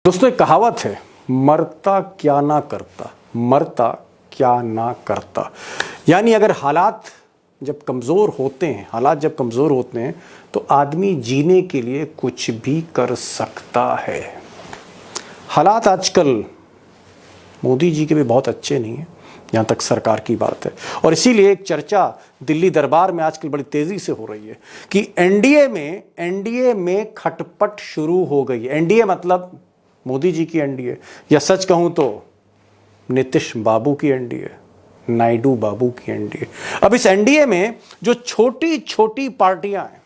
दोस्तों एक कहावत है, मरता क्या ना करता, मरता क्या ना करता। यानी अगर हालात जब कमज़ोर होते हैं तो आदमी जीने के लिए कुछ भी कर सकता है। हालात आजकल मोदी जी के भी बहुत अच्छे नहीं हैं जहाँ तक सरकार की बात है, और इसीलिए एक चर्चा दिल्ली दरबार में आजकल बड़ी तेज़ी से हो रही है कि एनडीए में खटपट शुरू हो गई है। एनडीए मतलब मोदी जी की एनडीए, या सच कहूं तो नीतीश बाबू की एनडीए, नायडू बाबू की एनडीए। अब इस एनडीए में जो छोटी छोटी पार्टियां हैं,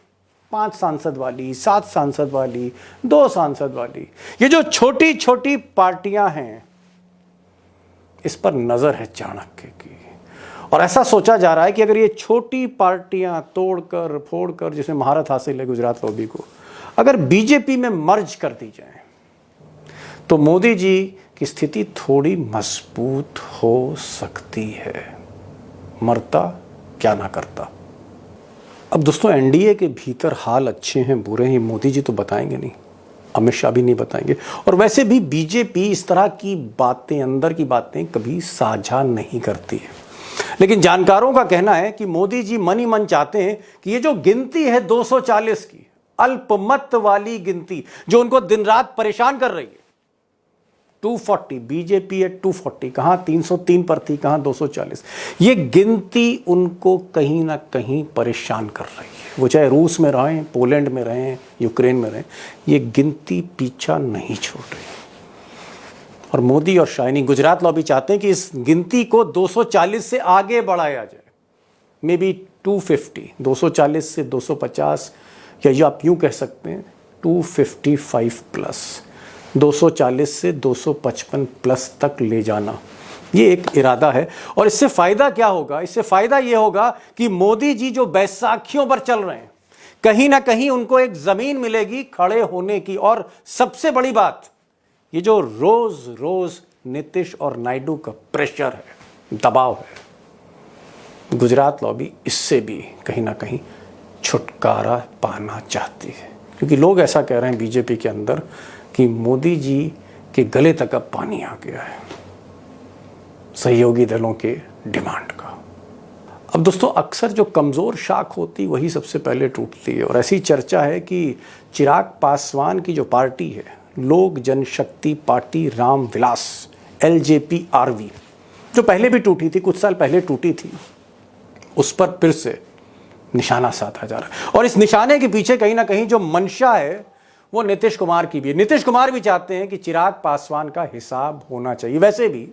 5 सांसद वाली, 7 सांसद वाली, 2 सांसद वाली, ये जो छोटी छोटी पार्टियां हैं, इस पर नजर है चाणक्य की। और ऐसा सोचा जा रहा है कि अगर ये छोटी पार्टियां तोड़कर फोड़कर, जिसमें महारत हासिल है गुजरात लॉबी को, अगर बीजेपी में मर्ज कर दी जाए तो मोदी जी की स्थिति थोड़ी मजबूत हो सकती है। मरता क्या ना करता। अब दोस्तों एनडीए के भीतर हाल अच्छे हैं बुरे हैं, मोदी जी तो बताएंगे नहीं, अमित शाह भी नहीं बताएंगे, और वैसे भी बीजेपी इस तरह की बातें, अंदर की बातें कभी साझा नहीं करती है। लेकिन जानकारों का कहना है कि मोदी जी मन ही मन चाहते हैं कि ये जो गिनती है 240 की, अल्पमत वाली गिनती जो उनको दिन रात परेशान कर रही है, 240, बीजेपी है 240, कहां 303 पर थी, कहां 240, ये गिनती उनको कहीं ना कहीं परेशान कर रही है। वो चाहे रूस में रहें, पोलैंड में रहें, यूक्रेन में रहें, ये गिनती पीछा नहीं छोड़ रही। और मोदी और शाइनी गुजरात लॉबी चाहते हैं कि इस गिनती को 240 से आगे बढ़ाया जाए, मे बी 250, 240 से 250, या जो आप यूं कह सकते हैं 255 प्लस, 240 से 255 प्लस तक ले जाना, ये एक इरादा है। और इससे फायदा क्या होगा? इससे फायदा ये होगा कि मोदी जी जो बैसाखियों पर चल रहे हैं, कहीं ना कहीं उनको एक जमीन मिलेगी खड़े होने की। और सबसे बड़ी बात, ये जो रोज रोज नीतीश और नायडू का प्रेशर है, दबाव है, गुजरात लॉबी इससे भी कहीं ना कहीं छुटकारा पाना चाहती है। क्योंकि लोग ऐसा कह रहे हैं बीजेपी के अंदर कि मोदी जी के गले तक अब पानी आ गया है सहयोगी दलों के डिमांड का। अब दोस्तों अक्सर जो कमज़ोर शाख होती वही सबसे पहले टूटती है, और ऐसी चर्चा है कि चिराग पासवान की जो पार्टी है, लोक जनशक्ति पार्टी राम विलास, LJP-RV, जो पहले भी टूटी थी, कुछ साल पहले टूटी थी, उस पर फिर से निशाना साधा जा रहा है। और इस निशाने के पीछे कहीं ना कहीं जो मंशा है वो नीतीश कुमार की भी है। नीतीश कुमार भी चाहते हैं कि चिराग पासवान का हिसाब होना चाहिए। वैसे भी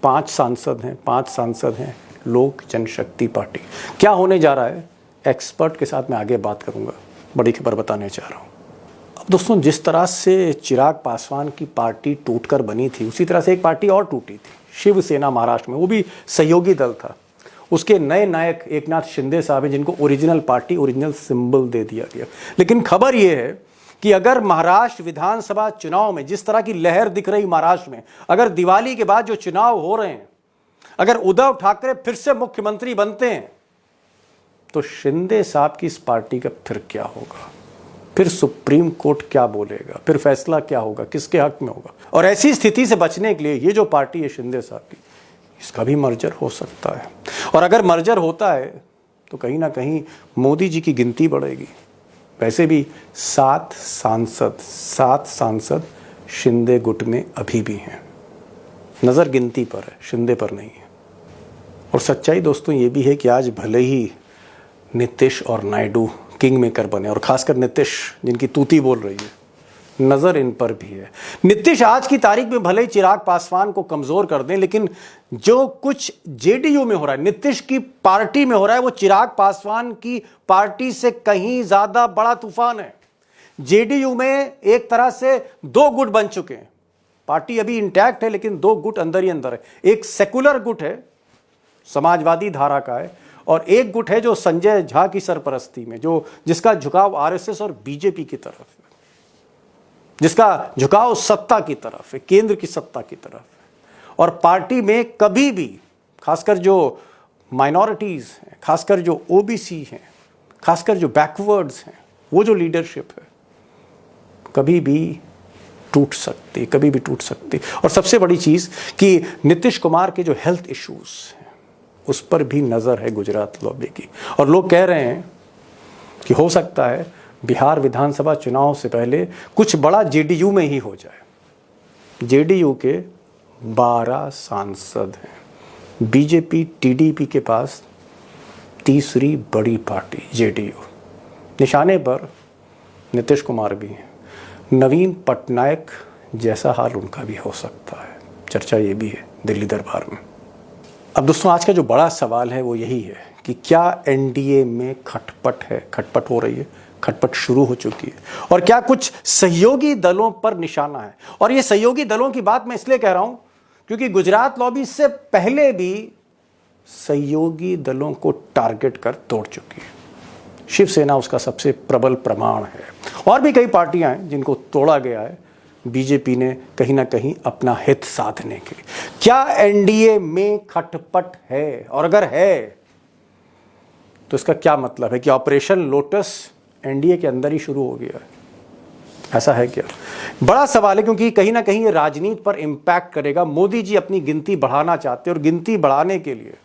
5 सांसद हैं लोक जनशक्ति पार्टी। क्या होने जा रहा है, एक्सपर्ट के साथ मैं आगे बात करूंगा, बड़ी खबर बताने जा रहा हूं। अब दोस्तों जिस तरह से चिराग पासवान की पार्टी टूटकर बनी थी, उसी तरह से एक पार्टी और टूटी थी, शिवसेना, महाराष्ट्र में, वो भी सहयोगी दल था। उसके नए नायक एकनाथ शिंदे साहब हैं, जिनको ओरिजिनल पार्टी, ओरिजिनल सिंबल दे दिया गया। लेकिन खबर यह है कि अगर महाराष्ट्र विधानसभा चुनाव में जिस तरह की लहर दिख रही महाराष्ट्र में, अगर दिवाली के बाद जो चुनाव हो रहे हैं, अगर उद्धव ठाकरे फिर से मुख्यमंत्री बनते हैं, तो शिंदे साहब की इस पार्टी का फिर क्या होगा? फिर सुप्रीम कोर्ट क्या बोलेगा? फिर फैसला क्या होगा? किसके हक में होगा? और ऐसी स्थिति से बचने के लिए ये जो पार्टी है शिंदे साहब की, इसका भी मर्जर हो सकता है। और अगर मर्जर होता है तो कहीं ना कहीं मोदी जी की गिनती बढ़ेगी। वैसे भी 7 सांसद शिंदे गुट में अभी भी हैं। नज़र गिनती पर है, शिंदे पर नहीं है। और सच्चाई दोस्तों ये भी है कि आज भले ही नीतीश और नायडू किंग मेकर बने, और खासकर नीतीश जिनकी तूती बोल रही है, नज़र इन पर भी है। नीतीश आज की तारीख में भले ही चिराग पासवान को कमज़ोर कर दें, लेकिन जो कुछ जेडीयू में हो रहा है, नीतीश की पार्टी में हो रहा है, वो चिराग पासवान की पार्टी से कहीं ज़्यादा बड़ा तूफान है। जेडीयू में एक तरह से 2 गुट बन चुके हैं। पार्टी अभी इंटैक्ट है, लेकिन 2 गुट अंदर ही अंदर है। एक सेकुलर गुट है, समाजवादी धारा का है, और एक गुट है जो संजय झा की सरपरस्ती में, जिसका झुकाव आरएसएस और बीजेपी की तरफ है, जिसका झुकाव सत्ता की तरफ है, केंद्र की सत्ता की तरफ है। और पार्टी में कभी भी, खासकर जो माइनॉरिटीज़ हैं, खासकर जो ओबीसी हैं, खासकर जो बैकवर्ड्स हैं, वो जो लीडरशिप है, कभी भी टूट सकती, कभी भी टूट सकती। और सबसे बड़ी चीज़ कि नीतीश कुमार के जो हेल्थ इश्यूज हैं उस पर भी नज़र है गुजरात लॉबी की। और लोग कह रहे हैं कि हो सकता है बिहार विधानसभा चुनाव से पहले कुछ बड़ा जेडीयू में ही हो जाए। जेडीयू के 12 सांसद हैं, बीजेपी टीडीपी के पास तीसरी बड़ी पार्टी जेडीयू, निशाने पर नीतीश कुमार भी हैं, नवीन पटनायक जैसा हाल उनका भी हो सकता है। चर्चा ये भी है दिल्ली दरबार में। अब दोस्तों आज का जो बड़ा सवाल है वो यही है कि क्या एनडीए में खटपट है, खटपट हो रही है, खटपट शुरू हो चुकी है, और क्या कुछ सहयोगी दलों पर निशाना है। और ये सहयोगी दलों की बात मैं इसलिए कह रहा हूं क्योंकि गुजरात लॉबी से पहले भी सहयोगी दलों को टारगेट कर तोड़ चुकी है। शिवसेना उसका सबसे प्रबल प्रमाण है। और भी कई पार्टियां हैं जिनको तोड़ा गया है बीजेपी ने कहीं ना कहीं अपना हित साधने के लिए। क्या एनडीए में खटपट है, और अगर है तो इसका क्या मतलब है कि ऑपरेशन लोटस एनडीए के अंदर ही शुरू हो गया है? ऐसा है क्या? बड़ा सवाल है क्योंकि कहीं ना कहीं ये राजनीति पर इंपैक्ट करेगा। मोदी जी अपनी गिनती बढ़ाना चाहते हैं और गिनती बढ़ाने के लिए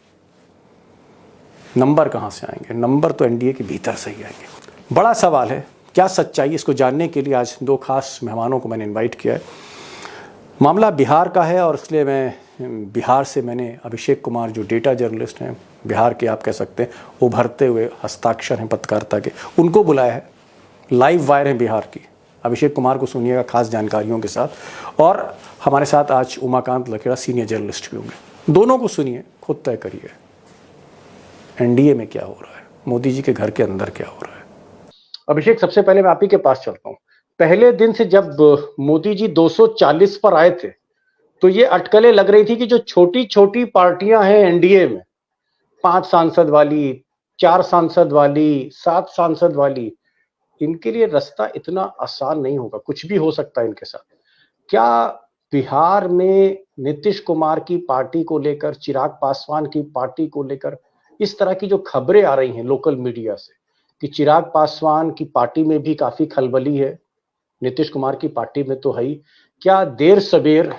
नंबर कहां से आएंगे? नंबर तो एनडीए के भीतर से ही आएंगे। बड़ा सवाल है, क्या सच्चाई? इसको जानने के लिए आज दो खास मेहमानों को मैंने इनवाइट किया है। मामला बिहार का है और इसलिए मैं बिहार से मैंने अभिषेक कुमार जो डेटा जर्नलिस्ट हैं, बिहार के आप कह सकते हैं उभरते हुए हस्ताक्षर हैं पत्रकारिता के, उनको बुलाया है। लाइव वायर है बिहार की। अभिषेक कुमार को सुनिएगा खास जानकारियों के साथ। और हमारे साथ आज उमाकांत लखेड़ा सीनियर जर्नलिस्ट भी होंगे। दोनों को सुनिए, खुद तय करिए एनडीए में क्या हो रहा है, मोदी जी के घर के अंदर क्या हो रहा है। अभिषेक, सबसे पहले मैं आप ही के पास चलता हूं। पहले दिन से जब मोदी जी 240 पर आए थे तो ये अटकलें लग रही थी कि जो छोटी छोटी पार्टियां हैं एनडीए में, 5 सांसद वाली, 4 सांसद वाली, 7 सांसद वाली, इनके लिए रास्ता इतना आसान नहीं होगा, कुछ भी हो सकता है इनके साथ। क्या बिहार में नीतीश कुमार की पार्टी को लेकर, चिराग पासवान की पार्टी को लेकर इस तरह की जो खबरें आ रही हैं लोकल मीडिया से कि चिराग पासवान की पार्टी में भी काफी खलबली है, नीतीश कुमार की पार्टी में तो है ही, क्या देर सवेर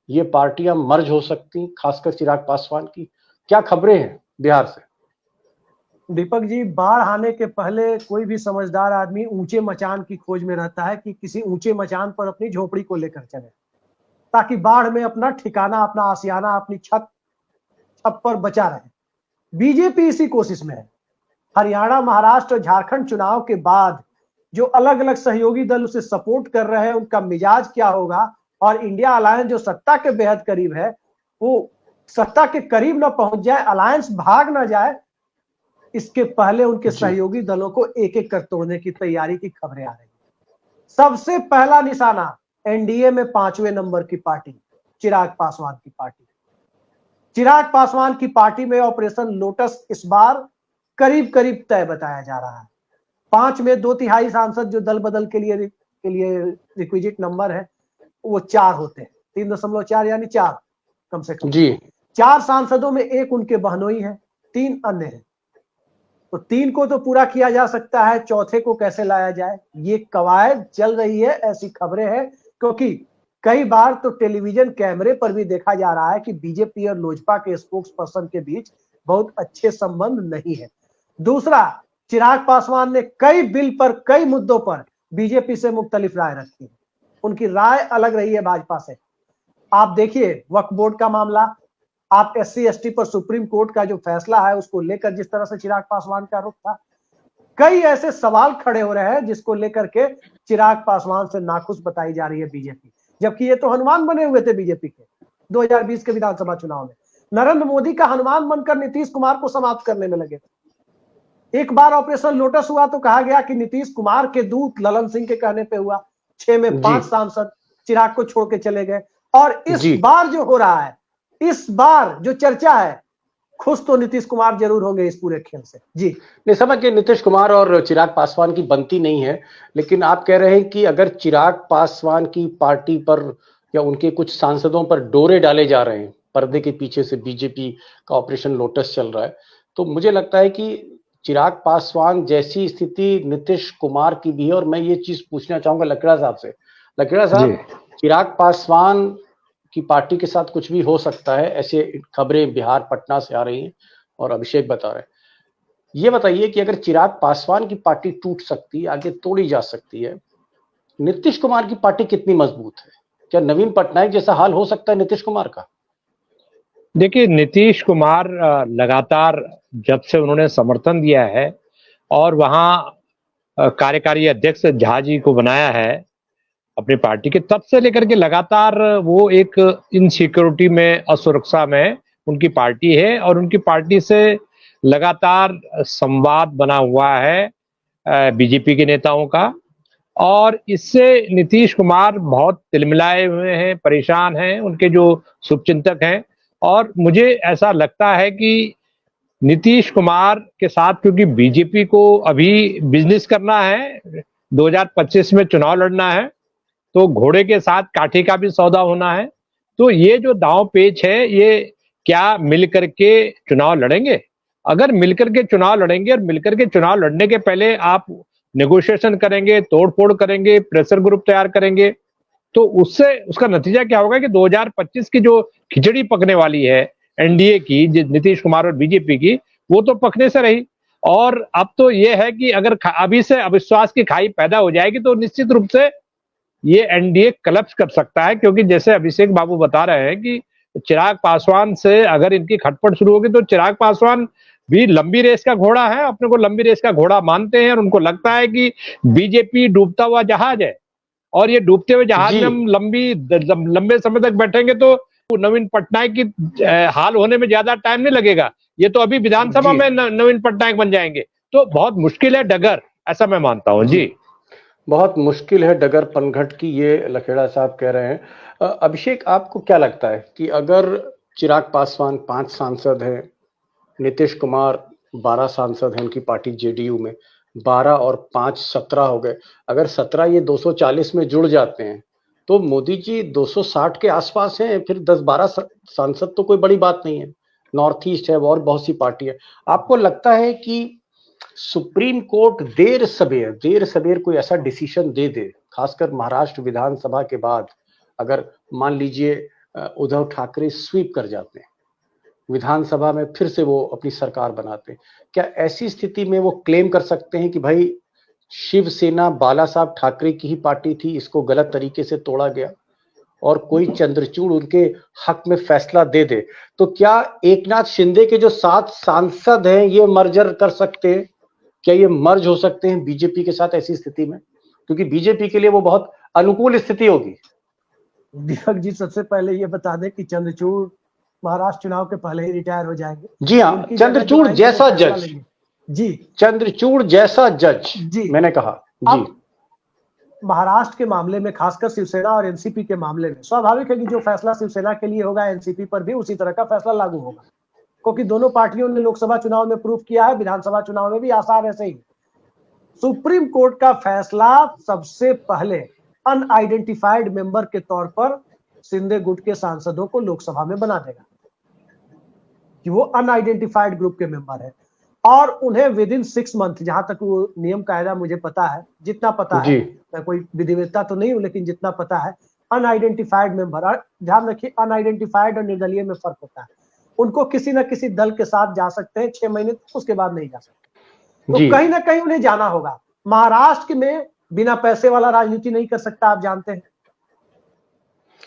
ये पार्टियां मर्ज हो सकती, खासकर चिराग पासवान की? क्या खबरें हैं बिहार से? दीपक जी, बाढ़ आने के पहले कोई भी समझदार आदमी ऊंचे मचान की खोज में रहता है कि किसी ऊंचे मचान पर अपनी झोपड़ी को लेकर चले, ताकि बाढ़ में अपना ठिकाना, अपना आशियाना, अपनी छत पर बचा रहे। बीजेपी इसी कोशिश में है। हरियाणा, महाराष्ट्र, झारखंड चुनाव के बाद जो अलग अलग सहयोगी दल उसे सपोर्ट कर रहे हैं, उनका मिजाज क्या होगा, और इंडिया अलायंस जो सत्ता के बेहद करीब है, वो सत्ता के करीब ना पहुंच जाए, अलायंस भाग ना जाए, इसके पहले उनके सहयोगी दलों को एक एक कर तोड़ने की तैयारी की खबरें आ रही है। सबसे पहला निशाना एनडीए में 5वें नंबर की पार्टी चिराग पासवान की पार्टी। चिराग पासवान की पार्टी में ऑपरेशन लोटस इस बार करीब करीब तय बताया जा रहा है। 5 में 2/3 सांसद जो दल बदल के लिए रिक्विजिट नंबर है वो 4 होते हैं, 3.4 यानी 4 कम से कम जी। 4 सांसदों में एक उनके बहनोई है, 3 अन्य हैं। तो 3 को तो पूरा किया जा सकता है, चौथे को कैसे लाया जाए, ये कवायद चल रही है, ऐसी खबरें हैं। क्योंकि कई बार तो टेलीविजन कैमरे पर भी देखा जा रहा है कि बीजेपी और लोजपा के स्पोक्स पर्सन के बीच बहुत अच्छे संबंध नहीं है। दूसरा, चिराग पासवान ने कई बिल पर, कई मुद्दों पर बीजेपी से मुख्तलिफ राय रखी है, उनकी राय अलग रही है भाजपा से। आप देखिए वक्फ बोर्ड का मामला, आप SC ST पर सुप्रीम कोर्ट का जो फैसला है उसको लेकर जिस तरह से चिराग पासवान का रुख था, कई ऐसे सवाल खड़े हो रहे हैं जिसको लेकर के चिराग पासवान से नाखुश बताई जा रही है बीजेपी। जबकि ये तो हनुमान बने हुए थे बीजेपी के 2020 के विधानसभा चुनाव में। नरेंद्र मोदी का हनुमान बनकर नीतीश कुमार को समाप्त करने में लगे। एक बार ऑपरेशन लोटस हुआ तो कहा गया कि नीतीश कुमार के दूत ललन सिंह के कहने पे हुआ, 6 में 5 सांसद चिराग को छोड़ के चले गए। और इस बार जो हो रहा है, इस बार जो चर्चा है, खुश तो नीतीश कुमार जरूर होंगे इस पूरे खेल से। जी नहीं, समझ के नीतीश कुमार और चिराग पासवान की बनती नहीं है, लेकिन आप कह रहे हैं कि अगर चिराग पासवान की पार्टी पर या उनके कुछ सांसदों पर डोरे डाले जा रहे हैं, पर्दे के पीछे से बीजेपी का ऑपरेशन लोटस चल रहा है, तो मुझे लगता है कि चिराग पासवान जैसी स्थिति नीतीश कुमार की भी है। और मैं ये चीज पूछना चाहूंगा लकड़ा साहब से। लकड़ा साहब, चिराग पासवान की पार्टी के साथ कुछ भी हो सकता है, ऐसे खबरें बिहार पटना से आ रही हैं और अभिषेक बता रहे हैं। ये बताइए कि अगर चिराग पासवान की पार्टी टूट सकती है, आगे तोड़ी जा सकती है, नीतीश कुमार की पार्टी कितनी मजबूत है? क्या नवीन पटनायक जैसा हाल हो सकता है नीतीश कुमार का? देखिए, नीतीश कुमार लगातार जब से उन्होंने समर्थन दिया है और वहां कार्यकारी अध्यक्ष झा जी को बनाया है अपनी पार्टी के, तब से लेकर के लगातार वो एक इनसिक्योरिटी में, असुरक्षा में उनकी पार्टी है और उनकी पार्टी से लगातार संवाद बना हुआ है बीजेपी के नेताओं का। और इससे नीतीश कुमार बहुत तिलमिलाए हुए हैं, परेशान हैं, उनके जो शुभचिंतक हैं। और मुझे ऐसा लगता है कि नीतीश कुमार के साथ, क्योंकि बीजेपी को अभी बिजनेस करना है, 2025 में चुनाव लड़ना है, तो घोड़े के साथ काठी का भी सौदा होना है। तो ये जो दांव पेच है, ये क्या मिलकर के चुनाव लड़ेंगे? अगर मिलकर के चुनाव लड़ेंगे और मिलकर के चुनाव लड़ने के पहले आप नेगोशिएशन करेंगे, तोड़फोड़ करेंगे, प्रेशर ग्रुप तैयार करेंगे, तो उससे उसका नतीजा क्या होगा कि 2025 की जो खिचड़ी पकने वाली है एनडीए की, नीतीश कुमार और बीजेपी की, वो तो पकने से रही। और अब तो ये है कि अगर अभी से अविश्वास की खाई पैदा हो जाएगी तो निश्चित रूप से ये एनडीए कलप्स कर सकता है। क्योंकि जैसे अभिषेक बाबू बता रहे हैं कि चिराग पासवान से अगर इनकी खटपट शुरू होगी तो चिराग पासवान भी लंबी रेस का घोड़ा है, अपने को लंबी रेस का घोड़ा मानते हैं और उनको लगता है कि बीजेपी डूबता हुआ जहाज है और ये डूबते हुए जहाज में हम लंबे समय तक बैठेंगे तो नवीन पटनायक की हाल होने में ज्यादा टाइम नहीं लगेगा। ये तो अभी विधानसभा में नवीन पटनायक बन जाएंगे, तो बहुत मुश्किल है डगर, ऐसा मैं मानता हूं जी। बहुत मुश्किल है डगर पनघट की, ये लखेड़ा साहब कह रहे हैं। अभिषेक, आपको क्या लगता है कि अगर चिराग पासवान 5 सांसद हैं, नीतीश कुमार 12 सांसद हैं, उनकी पार्टी जेडीयू में 12 और 5 17 हो गए, अगर 17 ये 240 में जुड़ जाते हैं तो मोदी जी 260 के आसपास हैं, फिर 10-12 सांसद तो कोई बड़ी बात नहीं है। नॉर्थ ईस्ट है और बहुत सी पार्टी है। आपको लगता है कि सुप्रीम कोर्ट देर सवेर कोई ऐसा डिसीजन दे दे, खासकर महाराष्ट्र विधानसभा के बाद, अगर मान लीजिए उद्धव ठाकरे स्वीप कर जाते हैं, विधानसभा में फिर से वो अपनी सरकार बनाते हैं, क्या ऐसी स्थिति में वो क्लेम कर सकते हैं कि भाई शिवसेना बाला साहब ठाकरे की ही पार्टी थी, इसको गलत तरीके से तोड़ा गया, और कोई चंद्रचूड़ उनके हक में फैसला दे दे, तो क्या एकनाथ शिंदे के जो 7 सांसद हैं ये मर्जर कर सकते हैं? क्या ये मर्ज हो सकते हैं बीजेपी के साथ ऐसी स्थिति में? क्योंकि बीजेपी के लिए वो बहुत अनुकूल स्थिति होगी। दीपक जी, सबसे पहले ये बता दें कि चंद्रचूड़ महाराष्ट्र चुनाव के पहले ही रिटायर हो जाएंगे। जी हाँ, चंद्रचूड़ जैसा जज जी, चंद्रचूड़ जैसा जज जी, मैंने कहा जी। महाराष्ट्र के मामले में, खासकर शिवसेना और एनसीपी के मामले में, स्वाभाविक है कि जो फैसला शिवसेना के लिए होगा एनसीपी पर भी उसी तरह का फैसला लागू होगा, क्योंकि दोनों पार्टियों ने लोकसभा चुनाव में प्रूव किया है, विधानसभा चुनाव में भी आसार ऐसे ही। सुप्रीम कोर्ट का फैसला सबसे पहले अनआइडेंटिफाइड मेंबर के तौर पर शिंदे गुट के सांसदों को लोकसभा में बना देगा कि वो अनआइडेंटिफाइड ग्रुप के मेंबर है, और उन्हें विद इन 6 मंथ, जहां तक वो नियम कायदा मुझे पता है, जितना पता है, मैं कोई विधिवेत्ता तो नहीं हूं, लेकिन जितना पता है, अनआइडेंटिफाइड मेंबर, ध्यान रखिए अनआइडेंटिफाइड और निर्दलीय में फर्क होता है, उनको किसी ना किसी दल के साथ जा सकते हैं 6 महीने, उसके बाद नहीं जा सकते। तो कहीं ना कहीं उन्हें जाना होगा। महाराष्ट्र में बिना पैसे वाला राजनीति नहीं कर सकता, आप जानते हैं।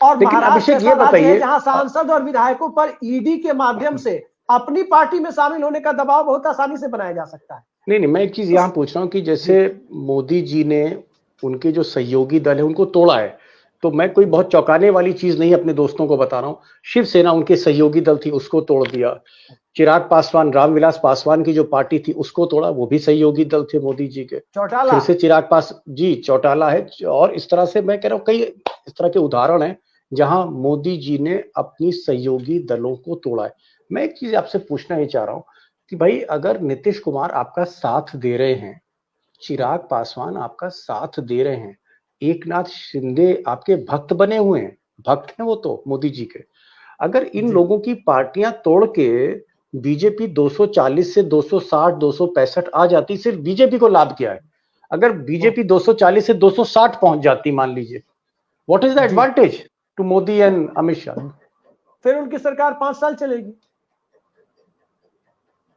और महाराष्ट्र ये बताइए, जहां सांसद और विधायकों पर ईडी के माध्यम से अपनी पार्टी में शामिल होने का दबाव बहुत आसानी से बनाया जा सकता है। नहीं, मैं एक चीज यहां पूछ रहा हूं कि जैसे मोदी जी ने उनके जो सहयोगी दल है उनको तोड़ा है, तो मैं कोई बहुत चौंकाने वाली चीज नहीं अपने दोस्तों को बता रहा हूं। शिवसेना उनके सहयोगी दल थी, उसको तोड़ दिया। चिराग पासवान, रामविलास पासवान की जो पार्टी थी उसको तोड़ा, वो भी सहयोगी दल थे मोदी जी के। चौटाला, फिर से चिराग जी चौटाला है, और इस तरह से मैं कह रहा हूं कई इस तरह के उदाहरण हैं जहां मोदी जी ने अपनी सहयोगी दलों को तोड़ा है। मैं एक चीज आपसे पूछना ही चाह रहा हूं कि भाई अगर नीतीश कुमार आपका साथ दे रहे हैं, चिराग पासवान आपका साथ दे रहे हैं, एकनाथ शिंदे आपके भक्त बने हुए हैं, भक्त हैं वो तो मोदी जी के, अगर इन लोगों की पार्टियां तोड़ के बीजेपी 240 से 260 265 आ जाती, सिर्फ बीजेपी को लाभ क्या है? अगर बीजेपी 240 से 260 पहुंच जाती मान लीजिए, what is the advantage to Modi and Amit Shah? फिर उनकी सरकार 5 साल चलेगी।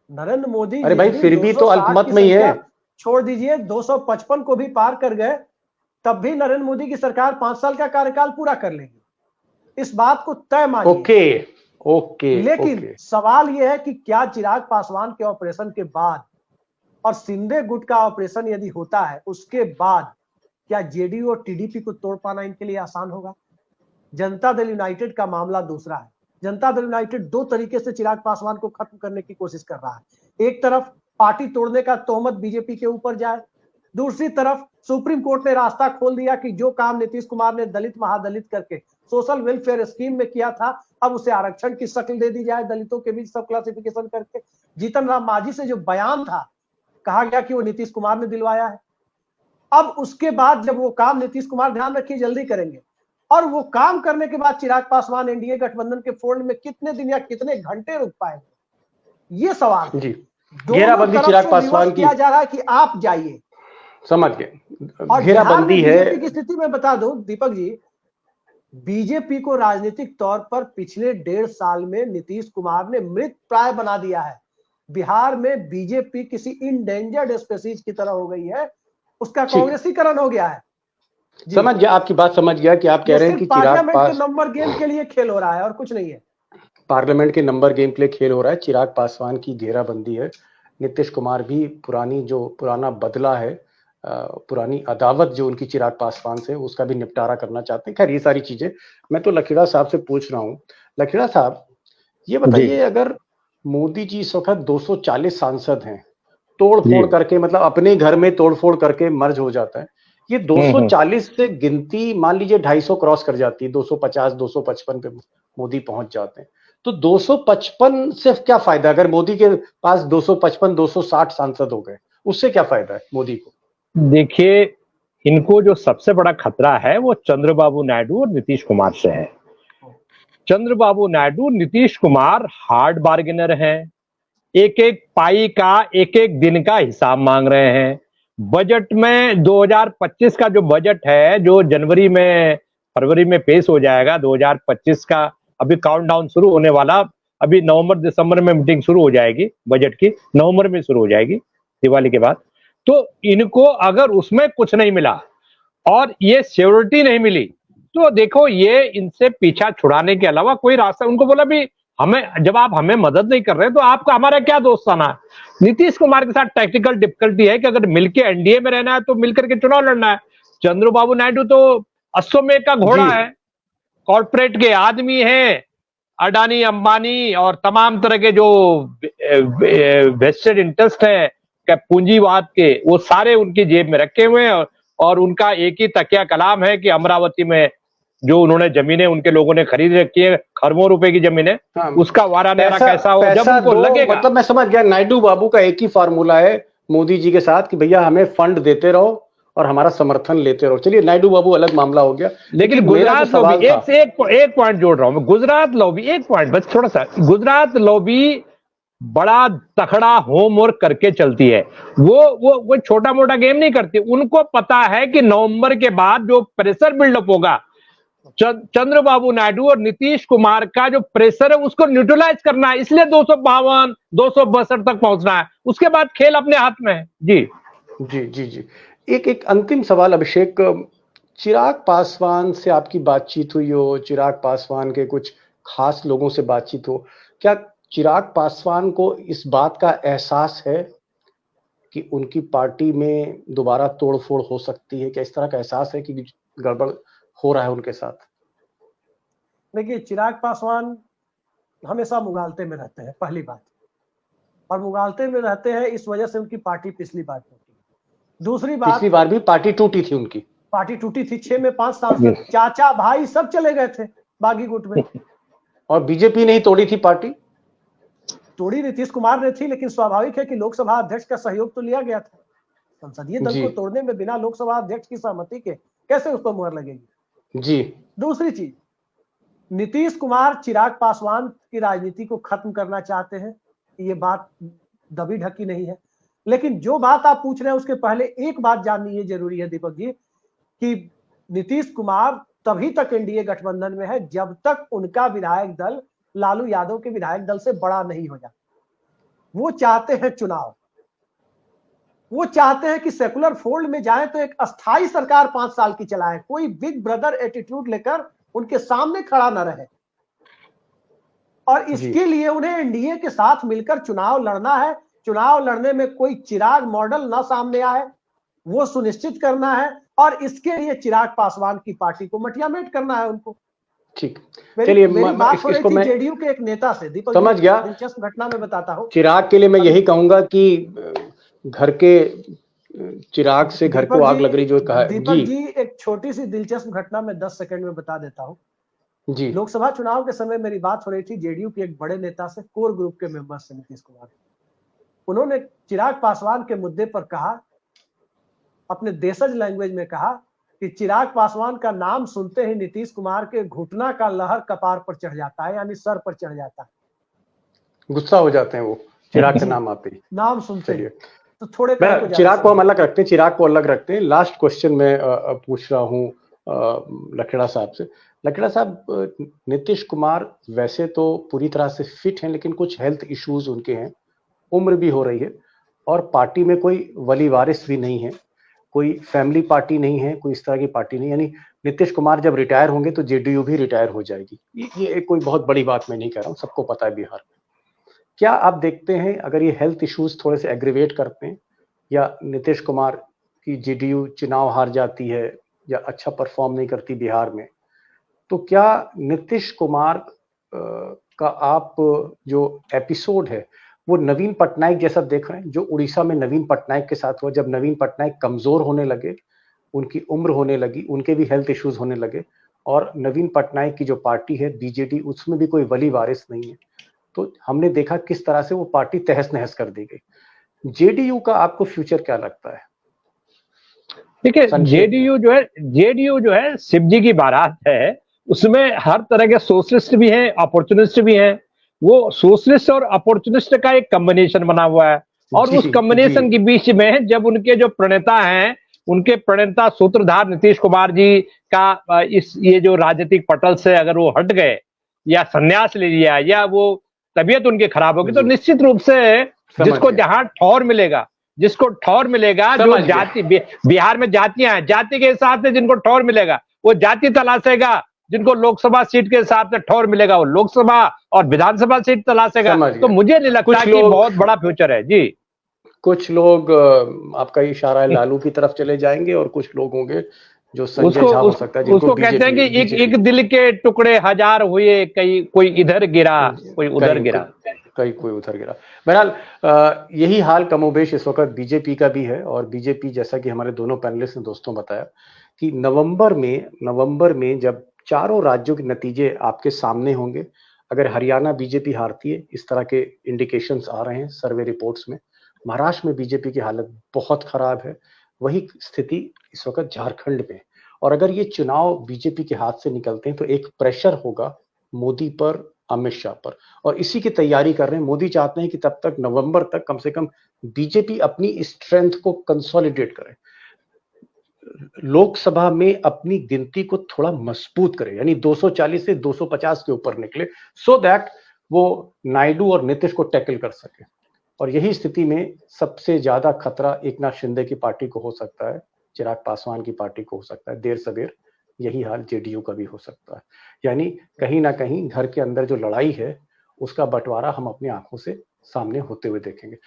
नरेंद्र मोदी अरे भाई फिर भी तो 260 अल्पमत की में ही है। संख्या छोड़ दीजिए, 255 को भी पार कर गए, तब भी नरेंद्र मोदी की सरकार 5 साल का कार्यकाल पूरा कर लेगी, इस बात को तय मानिए। ओके लेकिन सवाल यह है कि क्या चिराग पासवान के ऑपरेशन के बाद और शिंदे गुट का ऑपरेशन यदि होता है उसके बाद क्या जेडीयू और टीडीपी को तोड़ पाना इनके लिए आसान होगा? जनता दल यूनाइटेड का मामला दूसरा है। जनता दल यूनाइटेड दो तरीके से चिराग पासवान को खत्म करने की कोशिश कर रहा है। एक तरफ पार्टी तोड़ने का तोहमत बीजेपी के ऊपर जाए, दूसरी तरफ सुप्रीम कोर्ट ने रास्ता खोल दिया कि जो काम नीतीश कुमार ने दलित महादलित करके सोशल वेलफेयर स्कीम में किया था, अब उसे आरक्षण की शक्ल दे दी जाए, दलितों के बीच सब क्लासिफिकेशन करके। जीतन राम मांझी से जो बयान था, कहा गया कि वो नीतीश कुमार ने दिलवाया है। अब उसके बाद जब वो काम नीतीश कुमार, ध्यान रखिए, जल्दी करेंगे, और वो काम करने के बाद चिराग पासवान एनडीए गठबंधन के फोल्ड में कितने दिन या कितने घंटे रुक पाएंगे, ये सवाल है। घेराबंदी चिराग पासवान किया जा रहा है कि आप जाइए, समझ गए, और घेराबंदी है। बीजेपी की स्थिति में बता दूं दीपक जी, बीजेपी को राजनीतिक तौर पर पिछले 1.5 साल में नीतीश कुमार ने मृत प्राय बना दिया है। बिहार में बीजेपी किसी इंडेंजर्ड स्पीशीज की तरह हो गई है, उसका कांग्रेसीकरण हो गया है। समझ गया, आपकी बात समझ गया कि आप कह रहे हैं कि पार्लियामेंट के नंबर गेम के लिए खेल हो रहा है और कुछ नहीं है। पार्लियामेंट के नंबर गेम के लिए खेल हो रहा है, चिराग पासवान की घेराबंदी है। नीतीश कुमार भी पुराना बदला है, पुरानी अदावत जो उनकी चिराग पासवान से, उसका भी निपटारा करना चाहते हैं। खैर ये सारी चीजें मैं तो लखेड़ा साहब से पूछ रहा हूँ। लखेड़ा साहब ये बताइए, अगर मोदी जी इस वक्त 240 सांसद हैं, तोड़फोड़ करके, मतलब अपने घर में तोड़फोड़ करके मर्ज हो जाता है, ये 240 से गिनती मान लीजिए 250 क्रॉस कर जाती है, 250 255 पे मोदी पहुंच जाते हैं, तो 255 से क्या फायदा? अगर मोदी के पास 255 260 सांसद हो गए, उससे क्या फायदा है मोदी को? देखिए, इनको जो सबसे बड़ा खतरा है वो चंद्रबाबू नायडू और नीतीश कुमार से है। चंद्रबाबू नायडू, नीतीश कुमार हार्ड बार्गेनर हैं, एक एक पाई का, एक एक दिन का हिसाब मांग रहे हैं। बजट में 2025 का जो बजट है, जो फरवरी में पेश हो जाएगा, 2025 का अभी काउंटडाउन शुरू होने वाला, अभी नवंबर दिसंबर में मीटिंग शुरू हो जाएगी बजट की, नवंबर में शुरू हो जाएगी दिवाली के बाद। तो इनको अगर उसमें कुछ नहीं मिला और ये सिक्योरिटी नहीं मिली, तो देखो ये इनसे पीछा छुड़ाने के अलावा कोई रास्ता। उनको बोला भी जब आप हमें मदद नहीं कर रहे तो आपका हमारा क्या दोस्ताना है। नीतीश कुमार के साथ टैक्टिकल डिफिकल्टी है कि अगर मिलके एनडीए में रहना है तो मिलकर के चुनाव लड़ना है। चंद्रबाबू नायडू तो अश्वमेध का घोड़ा है, कॉर्पोरेट के आदमी है, अडानी अंबानी और तमाम तरह के जो वेस्टेड इंटरेस्ट है पूंजीवाद के, वो सारे उनकी जेब में रखे हुए हैं। और उनका एक ही तकिया कलाम है कि अमरावती में जो उन्होंने जमीनें उनके लोगों ने खरीद रखी है, खरबों रुपए की जमीनें, उसका वारा नेरा कैसा हो जब उनको लगेगा। मतलब मैं समझ गया, नायडू बाबू का एक ही फार्मूला है मोदी जी के साथ कि भैया हमें फंड देते रहो और हमारा समर्थन लेते रहो। चलिए नायडू बाबू अलग मामला हो गया, लेकिन गुजरात लॉबी, एक पॉइंट जोड़ रहा हूं मैं, गुजरात लॉबी, एक पॉइंट बस थोड़ा सा, गुजरात लॉबी बड़ा तखड़ा होमवर्क करके चलती है। वो छोटा मोटा गेम नहीं करती। उनको पता है कि नवंबर के बाद जो प्रेशर बिल्डअप होगा, चंद्रबाबू नायडू और नीतीश कुमार का जो प्रेशर है उसको न्यूट्रलाइज करना है, इसलिए 252 262 तक पहुंचना है, उसके बाद खेल अपने हाथ में है। जी जी जी जी। एक अंतिम सवाल अभिषेक, चिराग पासवान से आपकी बातचीत हुई हो, चिराग पासवान के कुछ खास लोगों से बातचीत हो, क्या चिराग पासवान को इस बात का एहसास है कि उनकी पार्टी में दोबारा तोड़फोड़ हो सकती है? क्या इस तरह का एहसास है कि गड़बड़ हो रहा है उनके साथ? देखिए, चिराग पासवान हमेशा मुगालते में रहते हैं, पहली बात, और मुगालते में रहते हैं इस वजह से उनकी पार्टी पिछली बार टूटी। दूसरी बात, पिछली बार भी पार्टी टूटी थी, उनकी पार्टी टूटी थी, 6 में 5 सांसद, चाचा भाई सब चले गए थे बागी गुट में। और बीजेपी ने ही तोड़ी थी पार्टी। तोड़ी नीतीश कुमार ने थी, लेकिन स्वाभाविक है कि लोकसभा अध्यक्ष का सहयोग तो लिया गया था। संसदीय दल को तोड़ने में बिना लोकसभा अध्यक्ष की सहमति के कैसे उस पर मुहर लगेगी? जी। दूसरी चीज, नीतीश कुमार चिराग पासवान की राजनीति को खत्म करना चाहते हैं, ये बात दबी ढकी नहीं है। लेकिन जो बात आप पूछ रहे हैं उसके पहले एक बात जाननी ये जरूरी है दीपक जी, कि नीतीश कुमार तभी तक एनडीए गठबंधन में है जब तक उनका विधायक दल लालू यादव के विधायक दल से बड़ा नहीं हो जाता। वो चाहते हैं चुनाव, वो चाहते हैं कि सेकुलर फोल्ड में जाए तो एक अस्थाई सरकार 5 साल की चलाए, कोई बिग ब्रदर एटीट्यूड लेकर उनके सामने खड़ा न रहे। और इसके लिए उन्हें एनडीए के साथ मिलकर चुनाव लड़ना है। चुनाव लड़ने में कोई चिराग मॉडल ना सामने आए, वो सुनिश्चित करना है। और इसके लिए चिराग पासवान की पार्टी को मटियामेट करना है उनको। ठीक, चलिए मेरी बात हो रही थी जेडीयू के एक नेता से। दीपक समझ गया, दिलचस्प घटना में बताता हूँ। चिराग के लिए मैं यही कहूंगा कि घर के चिराग से घर को आग लग रही जो कहा। दीपक जी एक छोटी सी दिलचस्प घटना में 10 सेकंड में बता देता हूँ जी। लोकसभा चुनाव के समय मेरी बात हो रही थी जेडीयू के एक बड़े नेता से, कोर ग्रुप के मेंबर से, नीतीश कुमार। उन्होंने चिराग पासवान के मुद्दे पर कहा, अपने देशज लैंग्वेज में कहा कि चिराग पासवान का नाम सुनते ही नीतीश कुमार के घुटना का लहर कपार पर चढ़ जाता है, यानी सर पर चढ़ जाता है, गुस्सा हो जाते हैं वो चिराग का नाम आते ही, नाम सुनते ही। तो थोड़े चिराग को हम अलग रखते हैं, चिराग को अलग रखते हैं। लास्ट क्वेश्चन में पूछ रहा हूँ लखेड़ा साहब से। लखेड़ा साहब, नीतीश कुमार वैसे तो पूरी तरह से फिट हैं, लेकिन कुछ हेल्थ इश्यूज उनके हैं, उम्र भी हो रही है, और पार्टी में कोई वली वारिस भी नहीं है, कोई फैमिली पार्टी नहीं है, कोई इस तरह की पार्टी नहीं। यानी नीतीश कुमार जब रिटायर होंगे तो जेडीयू भी रिटायर हो जाएगी। ये कोई बहुत बड़ी बात मैं नहीं कह रहा हूँ, सबको पता है बिहार में। क्या आप देखते हैं अगर ये हेल्थ इश्यूज थोड़े से एग्रीवेट करते हैं, या नीतीश कुमार की जेडीयू चुनाव हार जाती है या अच्छा परफॉर्म नहीं करती बिहार में, तो क्या नीतीश कुमार का आप जो एपिसोड है वो नवीन पटनायक जैसा देख रहे हैं, जो उड़ीसा में नवीन पटनायक के साथ हुआ? जब नवीन पटनायक कमजोर होने लगे, उनकी उम्र होने लगी, उनके भी हेल्थ इश्यूज होने लगे, और नवीन पटनायक की जो पार्टी है बीजेडी, उसमें भी कोई वली वारिस नहीं है, तो हमने देखा किस तरह से वो पार्टी तहस नहस कर दी गई। जेडीयू का आपको फ्यूचर क्या लगता है? देखिए, जेडीयू जो है शिव जी की बारात है, उसमें हर तरह के सोशलिस्ट भी हैं, अपॉर्चुनिस्ट भी हैं। वो सोशलिस्ट और अपॉर्चुनिस्ट का एक कॉम्बिनेशन बना हुआ है, और उस कॉम्बिनेशन के बीच में जब उनके जो प्रणेता हैं, उनके प्रणेता सूत्रधार नीतीश कुमार जी का ये जो राजनीतिक पटल से अगर वो हट गए या संन्यास ले लिया या वो तबीयत उनकी खराब होगी, तो निश्चित रूप से जिसको जहां ठौर मिलेगा, जो जाति, बिहार में जातियां हैं, जाति के हिसाब से जिनको ठौर मिलेगा वो जाति तलाशेगा, जिनको लोकसभा सीट के हिसाब से ठौर मिलेगा वो लोकसभा और विधानसभा सीट तलाशेगा। तो मुझे नहीं लगता कि बहुत बड़ा फ्यूचर है जी। कुछ लोग, आपका इशारा है, लालू की तरफ चले जाएंगे, और कुछ लोग होंगे जो संजय झा हो सकता है, उसको कहते हैं कि एक दिल के टुकड़े हजार हुए, कोई इधर गिरा, कोई उधर गिरा, कोई उधर गिरा। बहरहाल यही हाल कमोबेश इस वक्त बीजेपी का भी है, और बीजेपी, जैसा कि हमारे दोनों पैनलिस्ट ने दोस्तों बताया, कि नवंबर में जब चारों राज्यों के नतीजे आपके सामने होंगे, अगर हरियाणा बीजेपी हारती है, इस तरह के इंडिकेशंस आ रहे हैं सर्वे रिपोर्ट्स में, महाराष्ट्र में बीजेपी की हालत बहुत खराब है, वही स्थिति इस वक्त झारखंड में। और अगर ये चुनाव बीजेपी के हाथ से निकलते हैं तो एक प्रेशर होगा मोदी पर, अमित शाह पर, और इसी की तैयारी कर रहे हैं। मोदी चाहते हैं कि तब तक नवंबर तक कम से कम बीजेपी अपनी स्ट्रेंथ को कंसोलिडेट करे, लोकसभा में अपनी गिनती को थोड़ा मजबूत करे, यानी 240 से 250 के ऊपर निकले, सो दैट वो नायडू और नीतीश को टैकल कर सके। और यही स्थिति में सबसे ज्यादा खतरा एकनाथ शिंदे की पार्टी को हो सकता है, चिराग पासवान की पार्टी को हो सकता है, देर सवेर यही हाल जेडीयू का भी हो सकता है। यानी कहीं ना कहीं घर के अंदर जो लड़ाई है उसका बंटवारा हम अपनी आंखों से सामने होते हुए देखेंगे।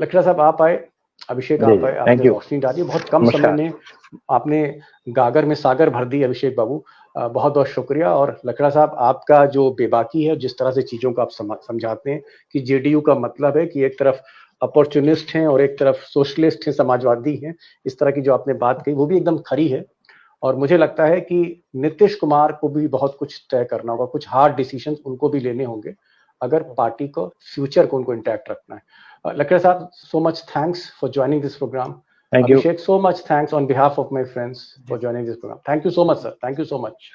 लखेड़ा साहब आप आए, अभिषेक आप आए, आपने रोशनी डाली, बहुत कम समय में आपने गागर में सागर भर दी। अभिषेक बाबू बहुत बहुत शुक्रिया। और लखेड़ा साहब, आपका जो बेबाकी है, जिस तरह से चीजों को आप समझाते हैं कि जेडीयू का मतलब है कि एक तरफ अपॉर्चुनिस्ट हैं और एक तरफ सोशलिस्ट हैं, समाजवादी हैं, इस तरह की जो आपने बात कही वो भी एकदम खरी है। और मुझे लगता है कि नीतीश कुमार को भी बहुत कुछ तय करना होगा, कुछ हार्ड डिसीजन उनको भी लेने होंगे अगर पार्टी को फ्यूचर को उनको इंटैक्ट रखना है। लखेड़ा साहब, so much thanks for joining this program. Thank you. Abhishek, so much thanks on behalf of my friends for joining this program. Thank you so much, sir. Thank you so much.